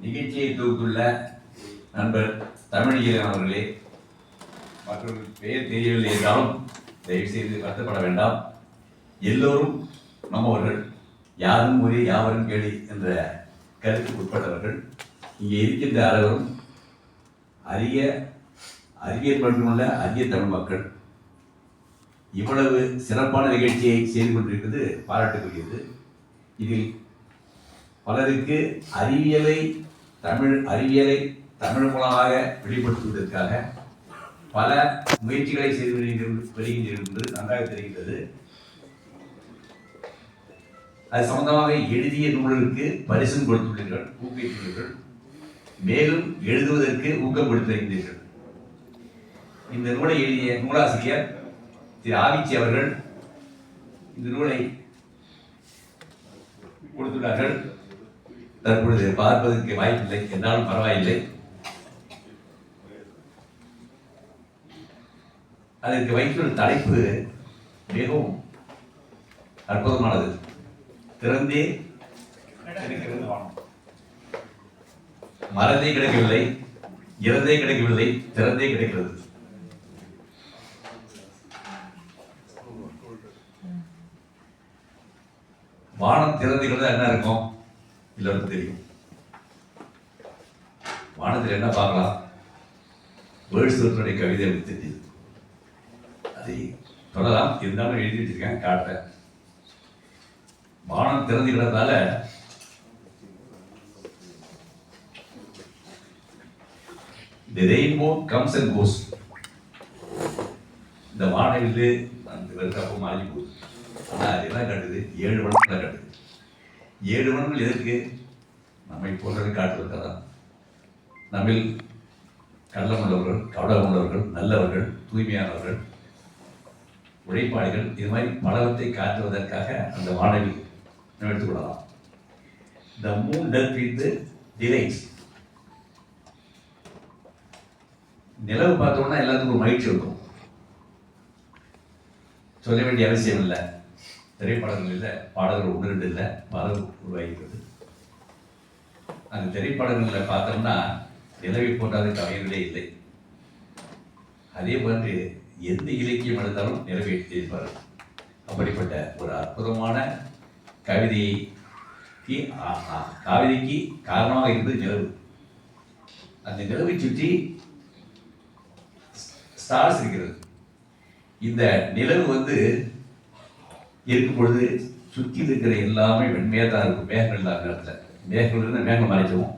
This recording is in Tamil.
நிகழ்ச்சியை தொகுத்துள்ள நண்பர் தமிழீரன் அவர்களே, மற்றொரு பெயர் தெரியவில்லை என்றாலும் தயவு செய்து வருத்தப்பட வேண்டாம். எல்லோரும் நம்மவர்கள், யாரும் ஒரே யாவரும் கேளி என்ற கருத்துக்கு உட்பட்டவர்கள். இங்கே இருக்கின்ற அனைவரும் அறிவியல் மட்டுமல்ல, அரிய தமிழ் மக்கள். இவ்வளவு சிறப்பான நிகழ்ச்சியை செய்து கொண்டிருக்கிறது பாராட்டுக்குரியது. இதில் பலருக்கு அறிவியலை தமிழ் மூலமாக வெளிப்படுத்துவதற்காக பல முயற்சிகளை செய்து வருகின்றனர் என்று நன்றாக தெரிகிறது. அது சம்பந்தமாக எழுதிய நூல்களுக்கு பரிசும் கொடுத்துள்ளீர்கள், ஊக்குவித்துள்ளீர்கள். மேலும் எழுதுவதற்கு ஊக்கம் கொடுத்திருக்கிறீர்கள். இந்த நூலை எழுதிய நூலாசிரியர் திரு ஆவிச்சி அவர்கள் இந்த நூலை கொடுத்துள்ளார்கள். தற்பொழுது பார்ப்பதற்கு வாய்ப்பில்லை என்றாலும் பரவாயில்லை. அதற்கு வைத்துள்ள தலைப்பு மிகவும் அற்புதமானது. திறந்தே கிடைக்கிறது வானம். மறந்தே கிடைக்கவில்லை, இறந்தே கிடைக்கவில்லை, திறந்தே கிடைக்கிறது. வானம் திறந்துகிறது என்ன இருக்கும் எல்லாருக்கும் தெரியும். வானத்தில் என்ன பார்க்கலாம்? வேர்ட்ஸ்வர்த்தனுடைய கவிதை எனக்கு தெரியுது. அதை சொல்லலாம், இருந்தாலும் எழுதி வச்சிருக்கேன், காட்டுறேன். வானம் திறந்துகிறதால the rainbow comes and goes. இந்த வானவில்லு அந்த வெறுக்கப்போ மாறி போகுது. ஆனால் அது என்ன காட்டுது? 7 வண்ணங்களை காட்டுது. 7 வண்ணங்கள் எதற்கு? நம்மை போன்றதை காட்டுவதற்காக. நம்மில் கள்ளம் உள்ளவர்கள், கவடம் உள்ளவர்கள், நல்லவர்கள், தூய்மையானவர்கள், உழைப்பாளிகள், இது மாதிரி பலவற்றை காட்டுவதற்காக அந்த வானவில் நம்ம எடுத்துக்கொள்ளலாம். The moon does with the delights. நிலவு பார்த்தோம்னா எல்லாத்துக்கும் ஒரு மகிழ்ச்சி இருக்கும். சொல்ல வேண்டிய அவசியம் இல்லை. திரைப்படங்கள் இல்லை, பாடல்கள் 1-2 இல்லை, பலர் உருவாகிறது. அந்த திரைப்படங்களில் பார்த்தோம்னா நிலவை போன்றாத கவிஞர்களே இல்லை. அதே மாதிரி எந்த இலக்கியம் எடுத்தாலும் நிலவை எழுதியிருப்பார்கள். அப்படிப்பட்ட ஒரு அற்புதமான கவிதைக்கு காரணமாக இருந்தது நிலவு. அந்த நிலவை சுற்றி ஸ்டார்ஸ் இருக்கிறது. இந்த நிலவு இருக்கும் பொழுது சுற்றி இருக்கிற எல்லாமே வெண்மையாக தான் இருக்கும். மேகங்கள் இல்லாத நேரத்தில் மேகங்கள் இருந்தால் மேகம் மறைச்சிடும்.